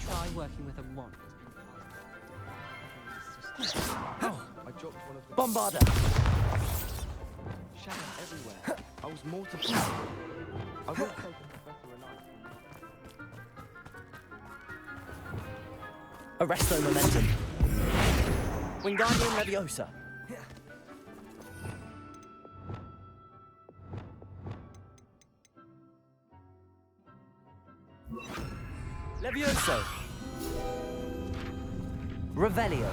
try working with a wand? Oh, I dropped one of the... Bombarder! Shadow everywhere. I was mortified. I would have taken Professor a knife. Arresto momentum. Wingardium Leviosa. Levioso. Revelio.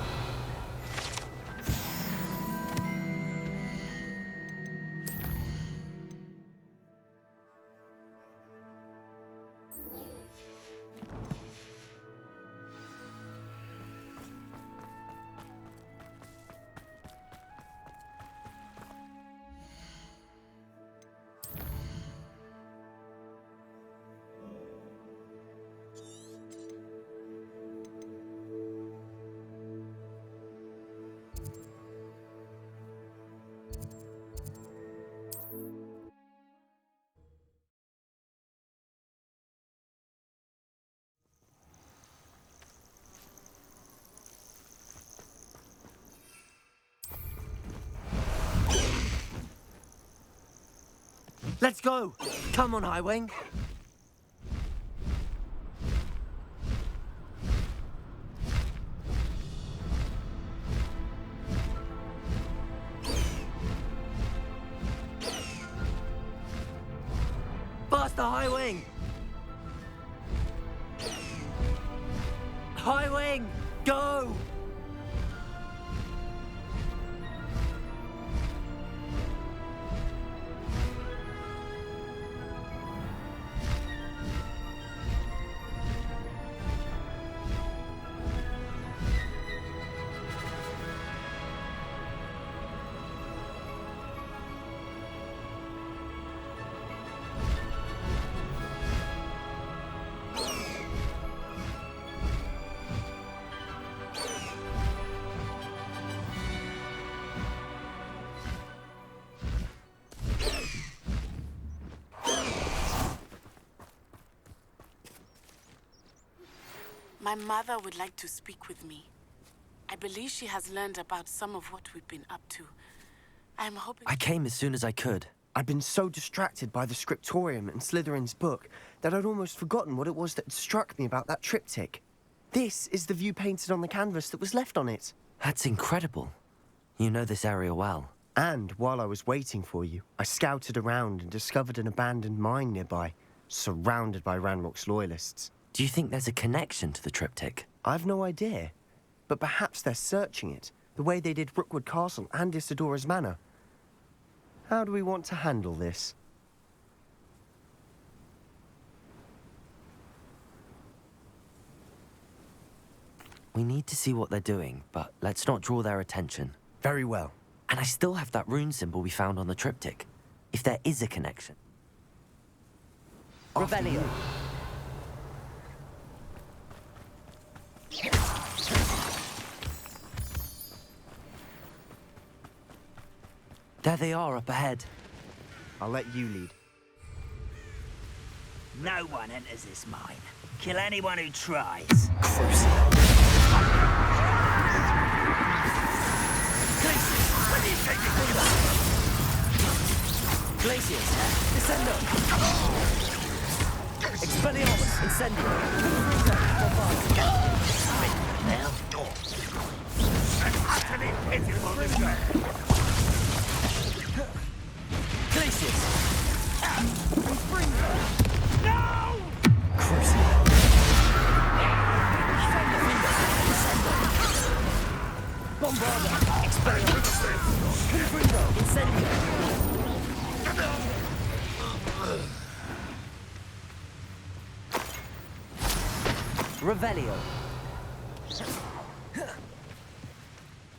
Let's go! Come on, Highwing! Faster, Highwing! Highwing! Go! My mother would like to speak with me. I believe she has learned about some of what we've been up to. I'm hoping... I came as soon as I could. I'd been so distracted by the scriptorium and Slytherin's book that I'd almost forgotten what it was that struck me about that triptych. This is the view painted on the canvas that was left on it. That's incredible. You know this area well. And while I was waiting for you, I scouted around and discovered an abandoned mine nearby, surrounded by Ranrock's loyalists. Do you think there's a connection to the triptych? I've no idea, but perhaps they're searching it, the way they did Rookwood Castle and Isidora's Manor. How do we want to handle this? We need to see what they're doing, but let's not draw their attention. Very well. And I still have that rune symbol we found on the triptych. If there is a connection. Revelio. There they are up ahead. I'll let you lead. No one enters this mine. Kill anyone who tries. Glacius, Descendo! Expelliarmus, Incendio! Now, an utterly pitiful display. Glacius! No! Crucible! Bombarda! Expelliarmus! Confringo! Incendio! Revelio!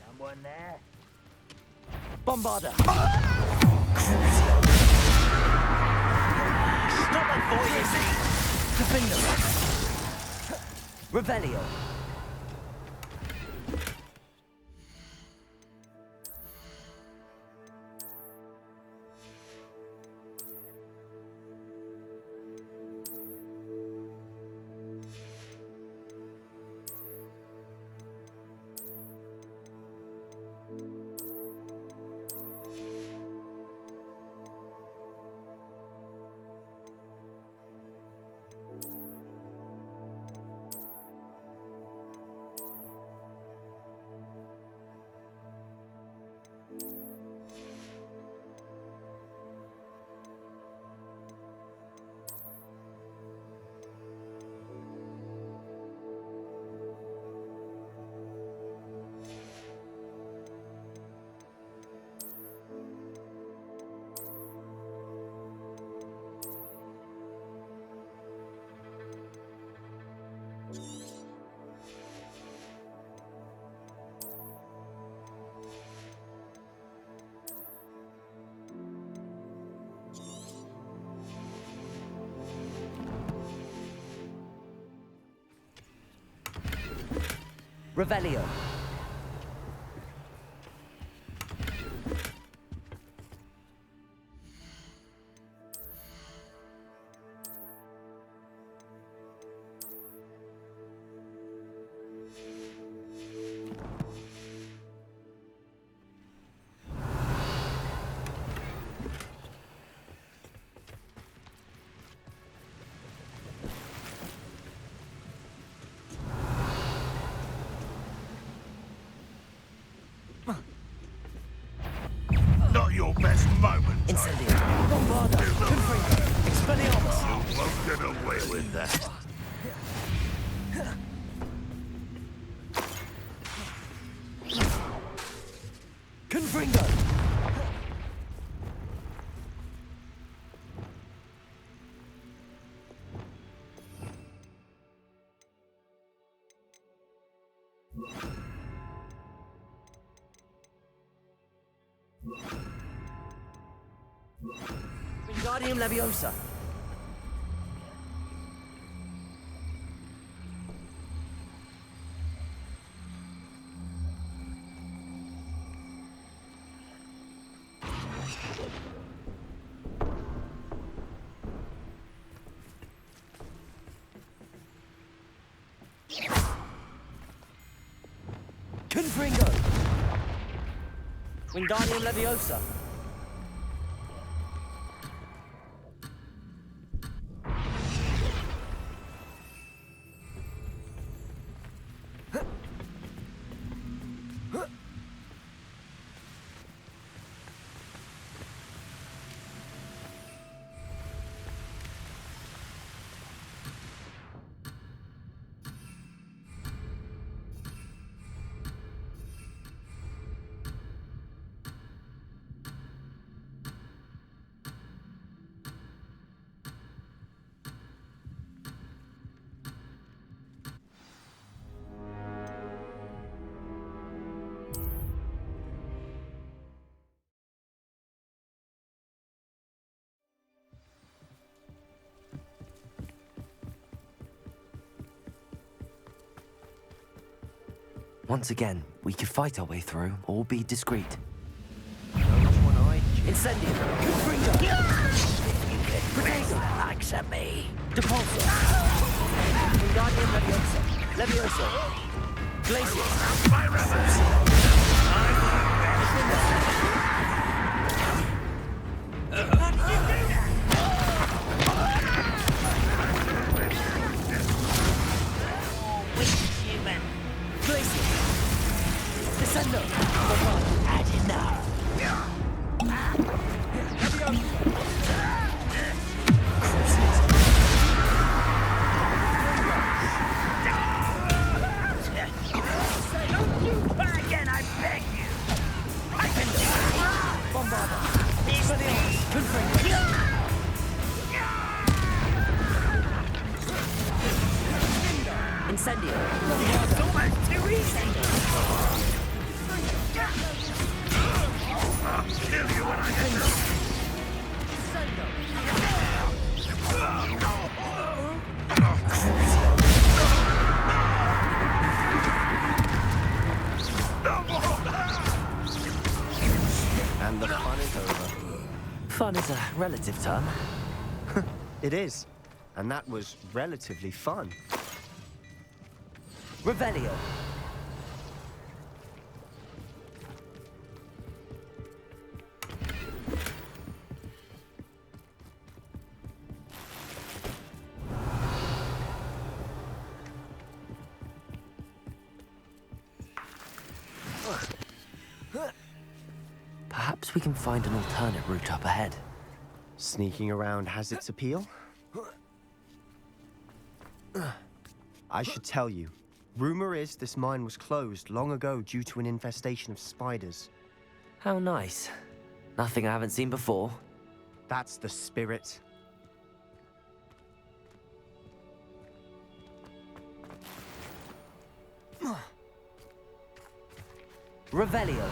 Someone there? Bombarda! Stop that boy, Defendo! Revelio! Revelio. Not your best moment. Incendio. Bombarda. Confringo. Expelliarmus. You won't get away with that. Confringo. Wingardium Leviosa. Confringo. Wingardium Leviosa. Once again, we could fight our way through or be discreet. Incendio. Confringo. Raise the likes of me. Depulso. Wingardium Leviosa. Leviosa. Glacius. How did you do that? Weak human. Glacius. Descendo. Had enough. Don't you try again, I beg you. I can do it. Bombarda. This Confringo. Incendio. It's almost too easy. I'll kill you when I get you. And the fun is over. Fun is a relative term. It is. And that was relatively fun. Revelio. Perhaps we can find an alternate route up ahead. Sneaking around has its appeal. I should tell you, rumor is this mine was closed long ago due to an infestation of spiders. How nice. Nothing I haven't seen before. That's the spirit. Revelio.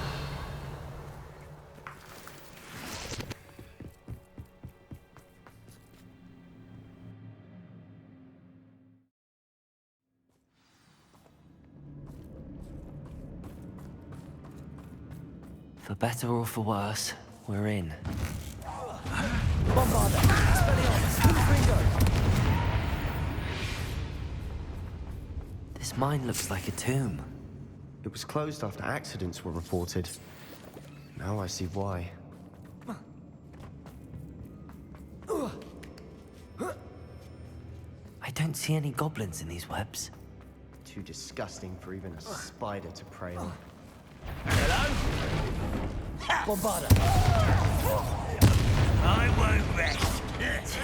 For better or for worse, we're in. Bombarda! Expelliarmus! Confringo! This mine looks like a tomb. It was closed after accidents were reported. Now I see why. I don't see any goblins in these webs. Too disgusting for even a spider to prey on. Bombarda! I won't rest.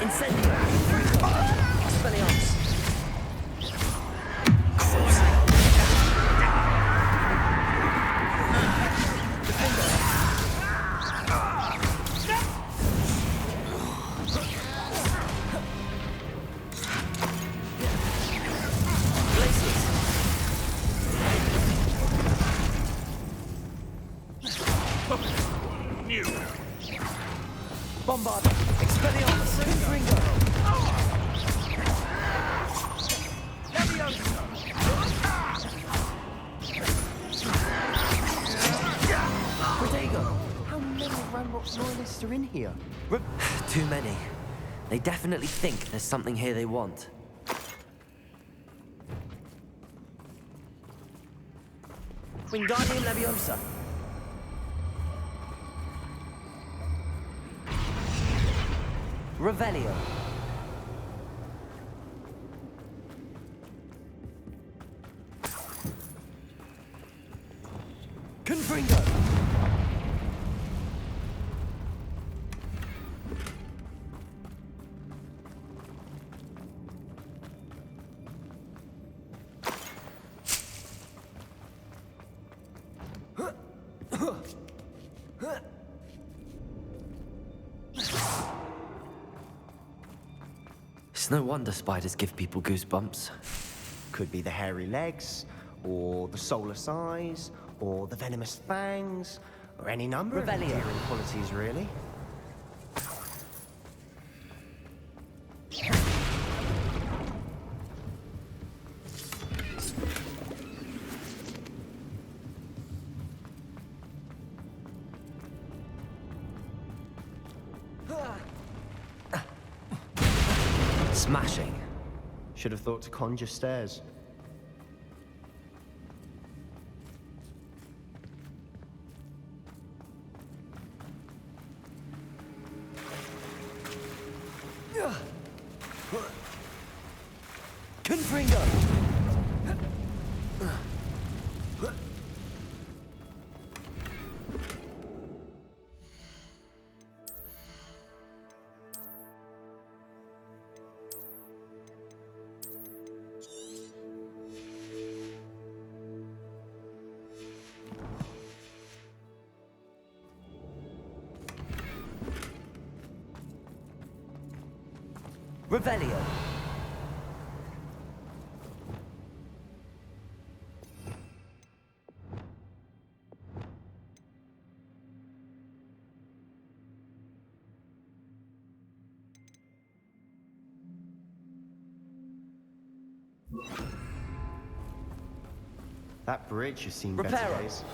Incendio! Confringo! Expelliarmus! New. Bombarda! Expelliarmus! Confringo! Protego! How many Ranrock's loyalists are in here? Too many. They definitely think there's something here they want. Wingardium Leviosa! Revelio. Confringo! It's no wonder spiders give people goosebumps. Could be the hairy legs, or the soulless eyes, or the venomous fangs, or any number of Revelio. endearing qualities, really. Smashing. Should have thought to conjure stairs. Confringo! Revelio. That bridge has seen Reparo. better days.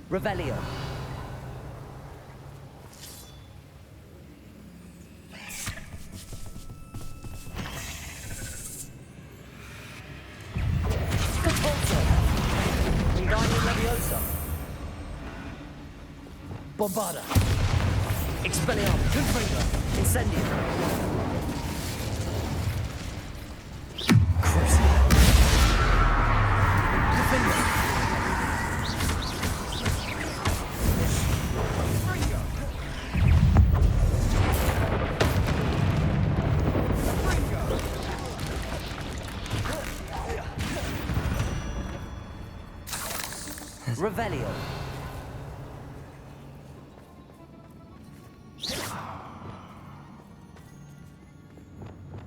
Revelio. Capolto. Wingardium Leviosa. Bombarda. Expelliarmus. Confringo. Incendio. Crucio. Confringo. Revelio.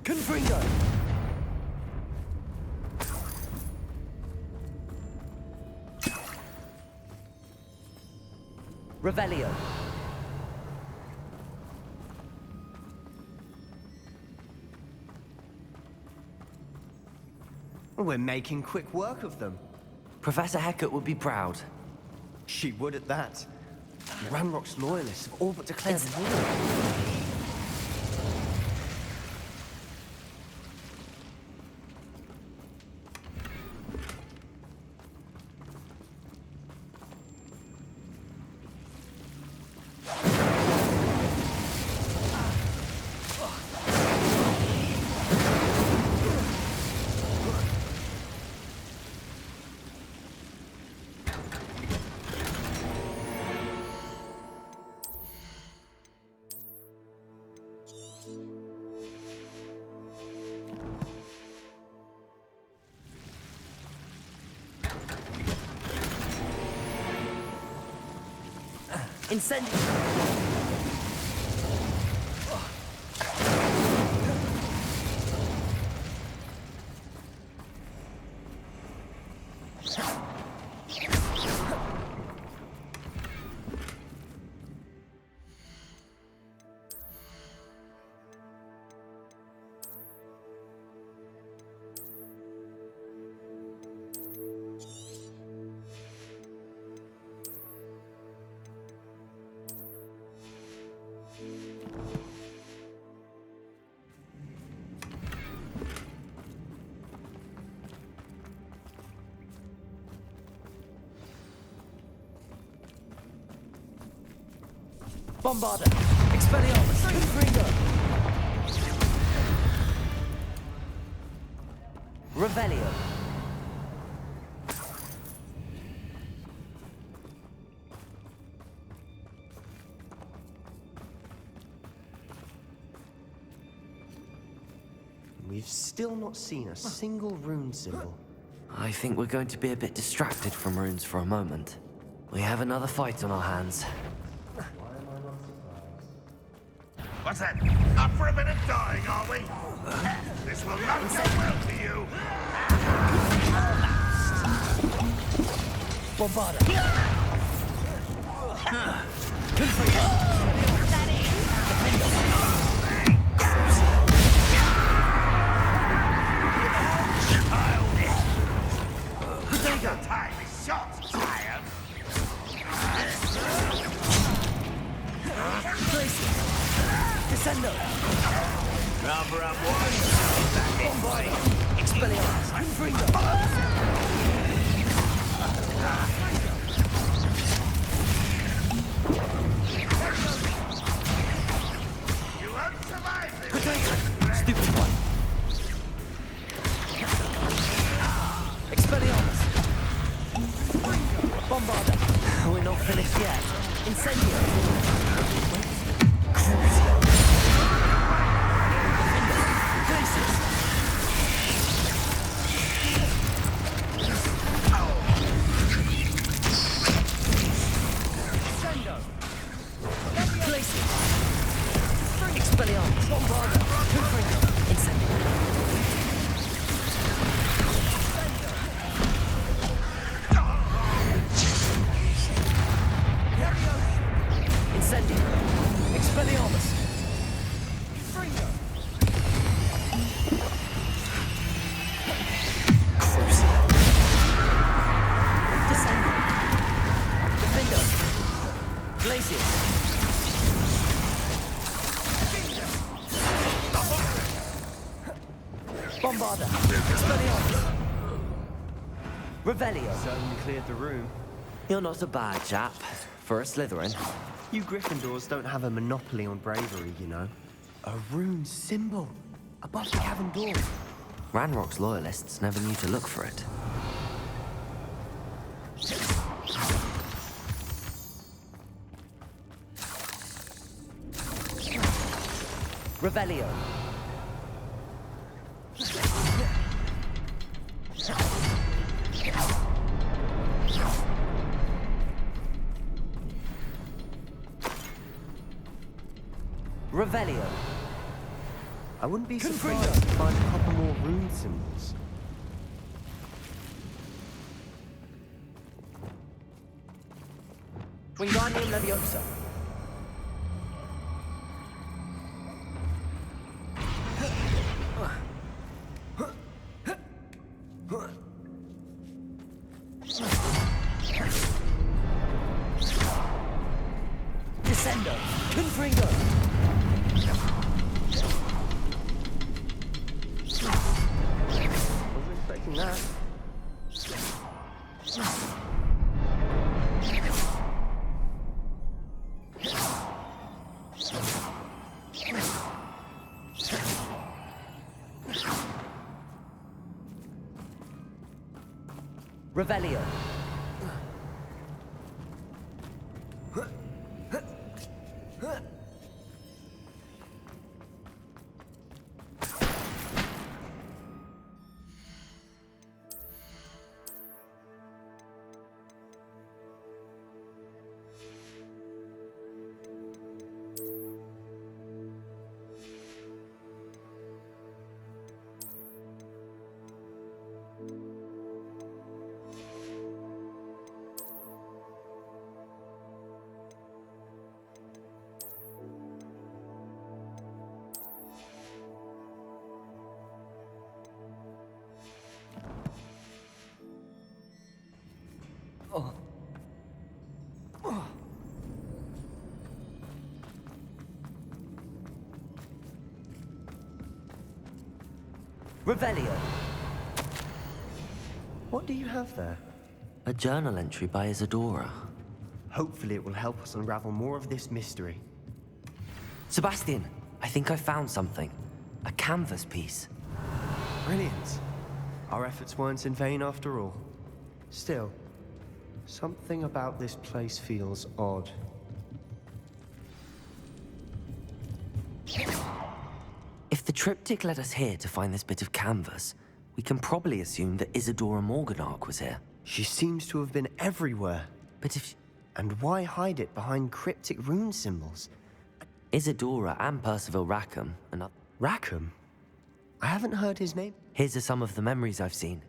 Confringo. Revelio. We're making quick work of them. Professor Hecat would be proud. She would at that. Ranrock's loyalists have all but declared war. Incendio! Bombarda! Expelliarmus! Confringo! Revelio! We've still not seen a single rune symbol. I think we're going to be a bit distracted from runes for a moment. We have another fight on our hands. What's that? Up for a bit of dying, are we? This will not go well for you. Bombarda! Your time is short, tired. Descendo! Number up one. Bombarda! Expelliarmus! Confringo! You won't survive this. Stupid one! Expelliarmus! Bombarda! We're not finished yet. Incendio! Glacius! Descendo! Glacius! Expelliarmus! Bombarda! Confringo! Incendio! Incendio! Expelliarmus! Fringo! Crucio! Descendo! Defendo! Glacius! Bombarda! Expelliarmus! Revelio! Certainly cleared the room. You're not a bad chap. For a Slytherin. You Gryffindors don't have a monopoly on bravery, you know. A rune symbol above the cavern door. Ranrock's loyalists never knew to look for it. Revelio! Revelio! I wouldn't be surprised to find a couple more rune symbols. Wingardium Leviosa! Confringo! Wasn't expecting that. Revelio. Revelio. What do you have there? A journal entry by Isadora. Hopefully it will help us unravel more of this mystery. Sebastian, I think I found something. A canvas piece. Brilliant. Our efforts weren't in vain after all. Still, something about this place feels odd. If the triptych led us here to find this bit of canvas, we can probably assume that Isadora Morganach was here. She seems to have been everywhere. But if And why hide it behind cryptic rune symbols? Isadora and Percival Rackham and Rackham? I haven't heard his name. Here's are some of the memories I've seen.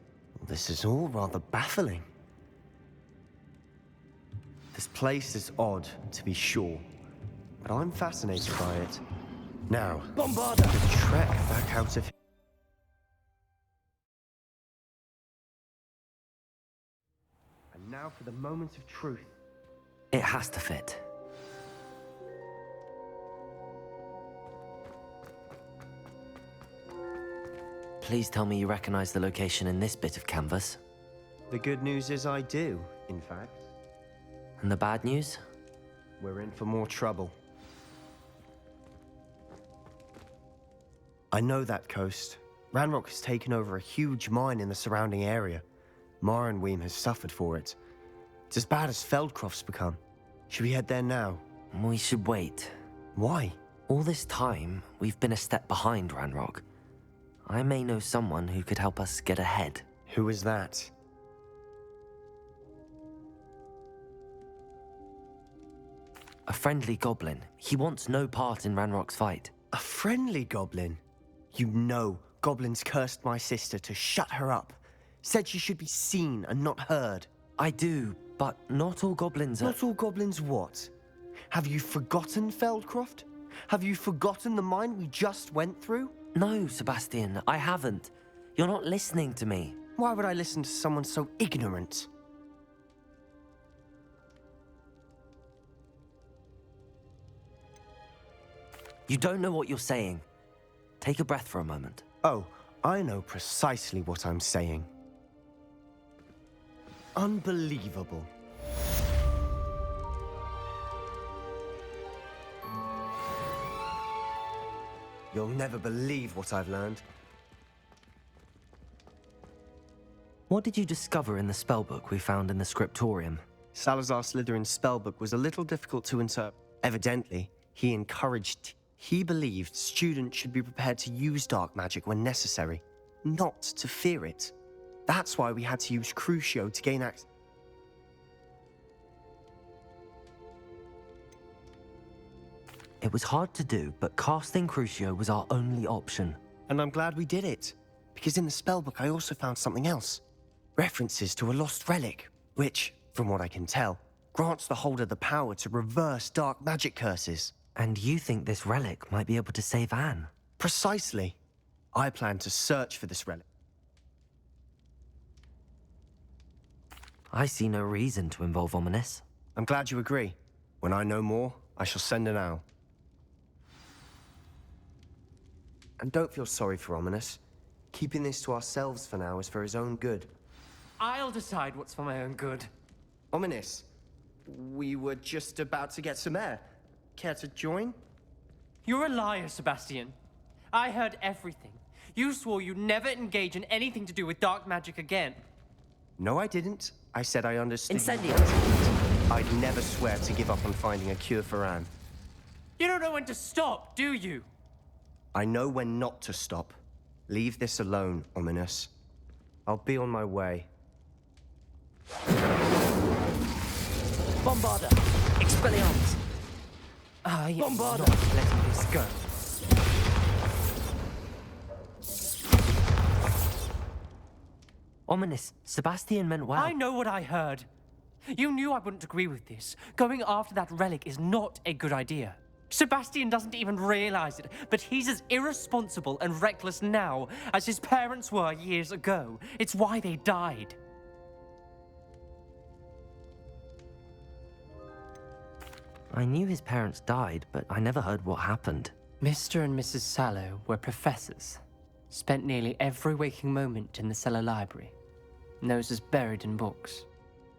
This is all rather baffling. This place is odd, to be sure, but I'm fascinated by it. Now, Bombarda! the trek back out of here. And now for the moment of truth. It has to fit. Please tell me you recognize the location in this bit of canvas. The good news is I do, in fact. And the bad news? We're in for more trouble. I know that coast. Ranrock has taken over a huge mine in the surrounding area. Marenweem has suffered for it. It's as bad as Feldcroft's become. Should we head there now? We should wait. Why? All this time, we've been a step behind Ranrock. I may know someone who could help us get ahead. Who is that? A friendly goblin. He wants no part in Ranrock's fight. A friendly goblin? You know goblins cursed my sister to shut her up. Said she should be seen and not heard. I do, but not all goblins are... Not all goblins what? Have you forgotten Feldcroft? Have you forgotten the mine we just went through? No, Sebastian, I haven't. You're not listening to me. Why would I listen to someone so ignorant? You don't know what you're saying. Take a breath for a moment. Oh, I know precisely what I'm saying. Unbelievable. You'll never believe what I've learned. What did you discover in the spellbook we found in the scriptorium? Salazar Slytherin's spellbook was a little difficult to interpret. Evidently, he believed students should be prepared to use dark magic when necessary, not to fear it. That's why we had to use Crucio to gain access. It was hard to do, but casting Crucio was our only option. And I'm glad we did it, because in the spellbook I also found something else. References to a lost relic, which, from what I can tell, grants the holder the power to reverse dark magic curses. And you think this relic might be able to save Anne? Precisely. I plan to search for this relic. I see no reason to involve Ominous. I'm glad you agree. When I know more, I shall send an owl. And don't feel sorry for Ominous. Keeping this to ourselves for now is for his own good. I'll decide what's for my own good. Ominous, we were just about to get some air. Care to join? You're a liar, Sebastian. I heard everything. You swore you'd never engage in anything to do with dark magic again. No, I didn't. I said I understood. Incendio! I'd never swear to give up on finding a cure for Anne. You don't know when to stop, do you? I know when not to stop. Leave this alone, Ominous. I'll be on my way. Bombarda! Expelliarmus! I am Bombarda! not letting this go. Ominous, Sebastian meant well. I know what I heard. You knew I wouldn't agree with this. Going after that relic is not a good idea. Sebastian doesn't even realize it, but he's as irresponsible and reckless now as his parents were years ago. It's why they died. I knew his parents died, but I never heard what happened. Mr. and Mrs. Sallow were professors. Spent nearly every waking moment in the cellar library. Noses buried in books.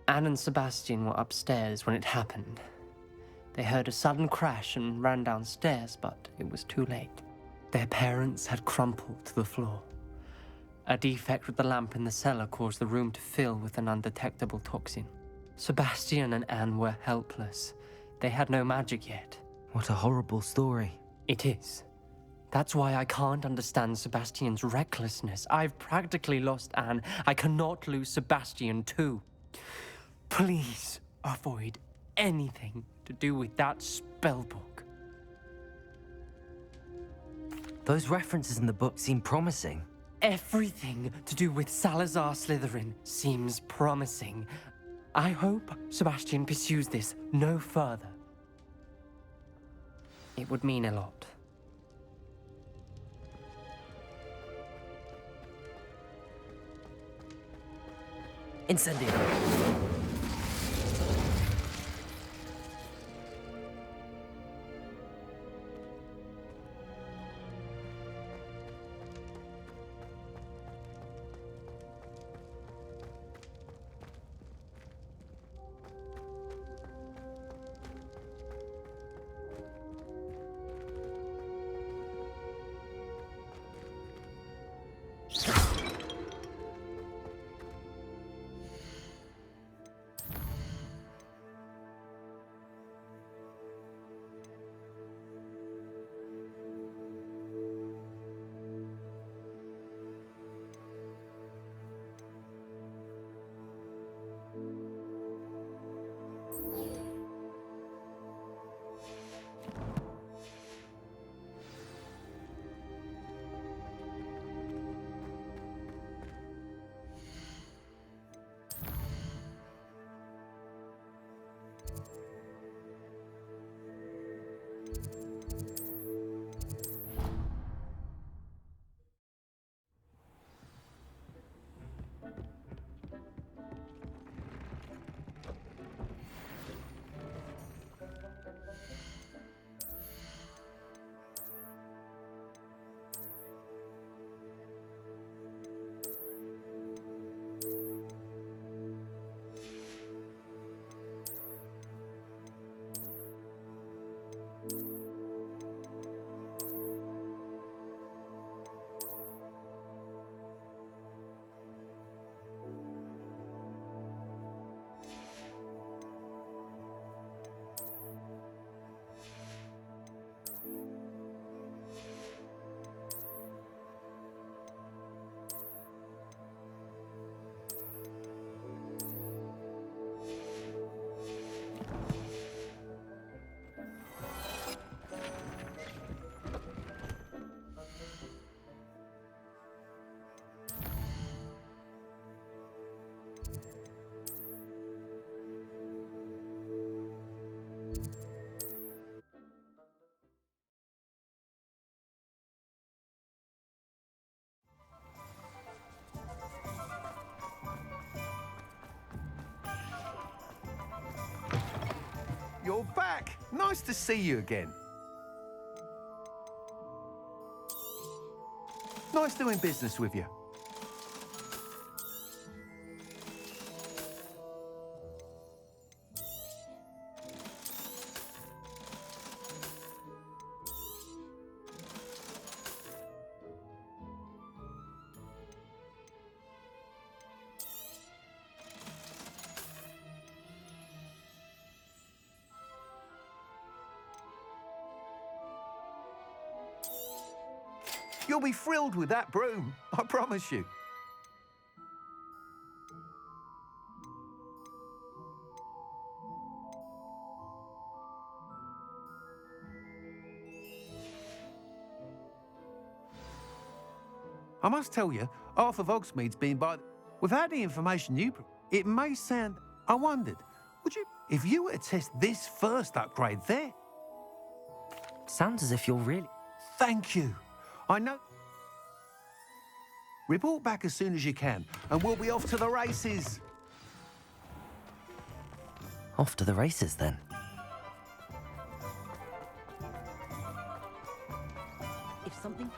Anne and Sebastian were upstairs when it happened. They heard a sudden crash and ran downstairs, but it was too late. Their parents had crumpled to the floor. A defect with the lamp in the cellar caused the room to fill with an undetectable toxin. Sebastian and Anne were helpless. They had no magic yet. What a horrible story. It is. That's why I can't understand Sebastian's recklessness. I've practically lost Anne. I cannot lose Sebastian too. Please avoid anything to do with that spellbook. Those references in the book seem promising. Everything to do with Salazar Slytherin seems promising. I hope Sebastian pursues this no further. It would mean a lot. Incendio! You're back. Nice to see you again. Nice doing business with you. You'll be thrilled with that broom, I promise you. I must tell you, half of Hogsmeade's been by... Without the information you... It may sound... I wondered, would you... If you were to test this first upgrade there... Sounds as if you're really... Thank you. I know... Report back as soon as you can, and we'll be off to the races. Off to the races, then. If something...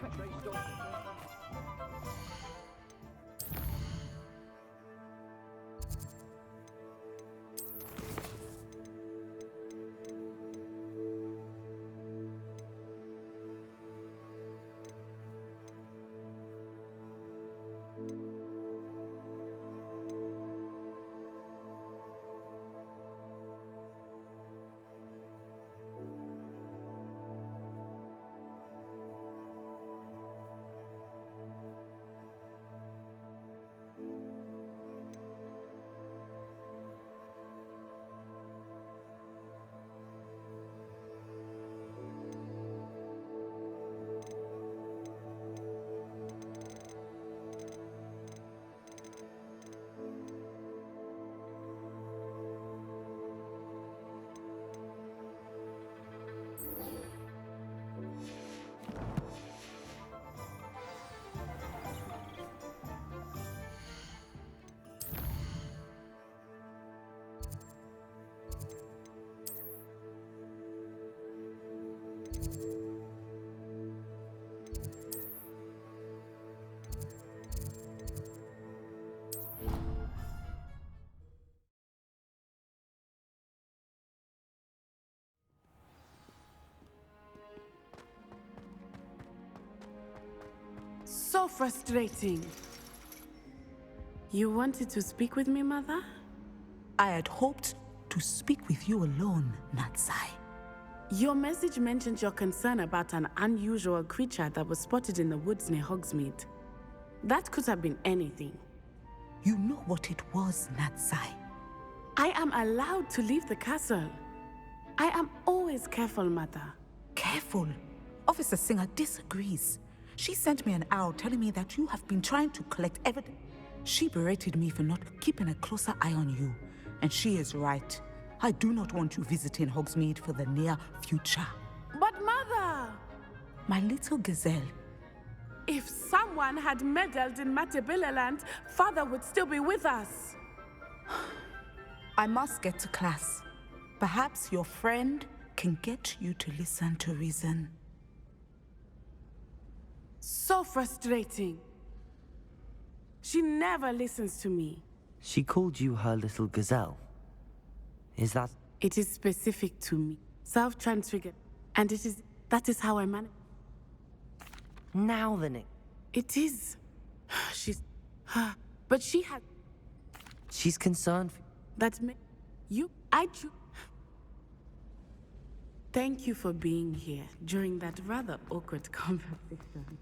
So frustrating. You wanted to speak with me, Mother? I had hoped to speak with you alone, Natsai. Your message mentioned your concern about an unusual creature that was spotted in the woods near Hogsmeade. That could have been anything. You know what it was, Natsai. I am allowed to leave the castle. I am always careful, Mother. Careful. Officer Singer disagrees. She sent me an owl telling me that you have been trying to collect evidence. She berated me for not keeping a closer eye on you. And she is right. I do not want you visiting Hogsmeade for the near future. But Mother! My little gazelle. If someone had meddled in Matabeleland, Father would still be with us. I must get to class. Perhaps your friend can get you to listen to reason. So frustrating. She never listens to me. She called you her little gazelle. Is that... It is specific to me. Self-transfigured. And that is how I manage. Now then It is. But she had... She's concerned for... Thank you for being here during that rather awkward conversation.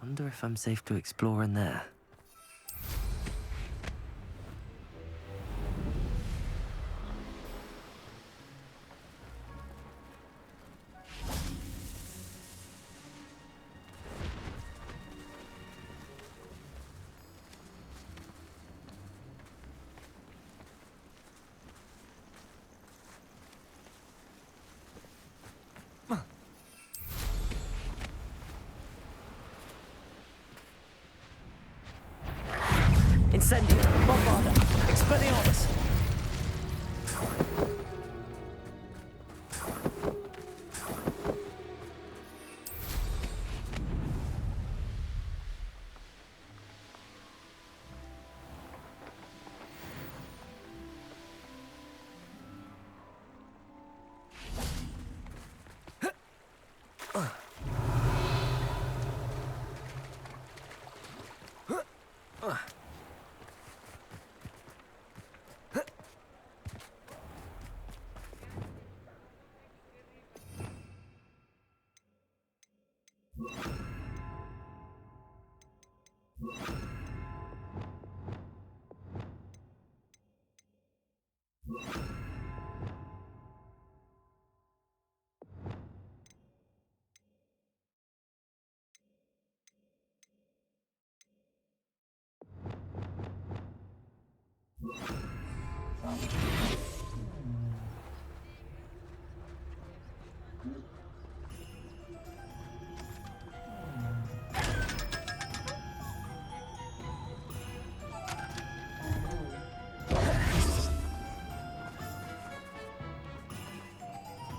Wonder if I'm safe to explore in there. Incendio, Bombarda, Expelliarmus.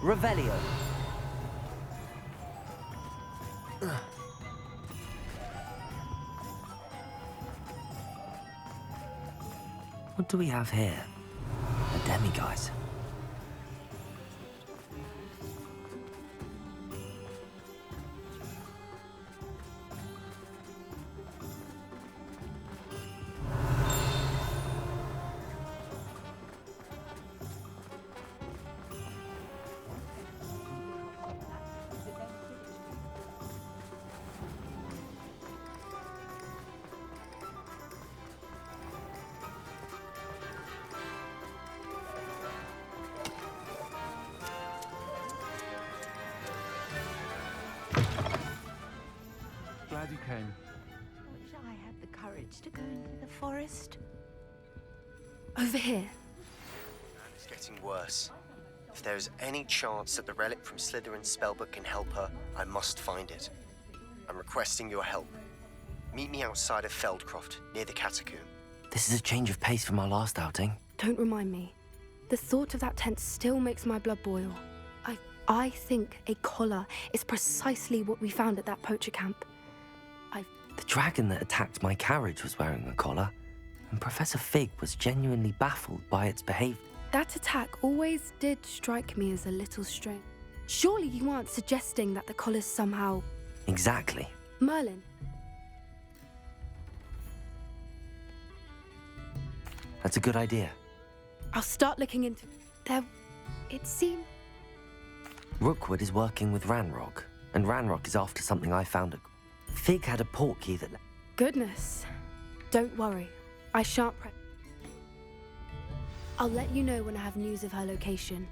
Revelio. What do we have here? A demiguise. Glad you came. Wish I had the courage to go into the forest. Over here. It's getting worse. If there is any chance that the relic from Slytherin's spellbook can help her, I must find it. I'm requesting your help. Meet me outside of Feldcroft, near the catacomb. This is a change of pace from our last outing. Don't remind me. The thought of that tent still makes my blood boil. I think a collar is precisely what we found at that poacher camp. The dragon that attacked my carriage was wearing a collar, and Professor Fig was genuinely baffled by its behavior. That attack always did strike me as a little strange. Surely you aren't suggesting that the collar's somehow... Exactly. Merlin. That's a good idea. I'll start looking into... It seemed... Rookwood is working with Ranrock, and Ranrock is after something I found at... Fig had a portkey that... Goodness. Don't worry. I shan't I'll let you know when I have news of her location.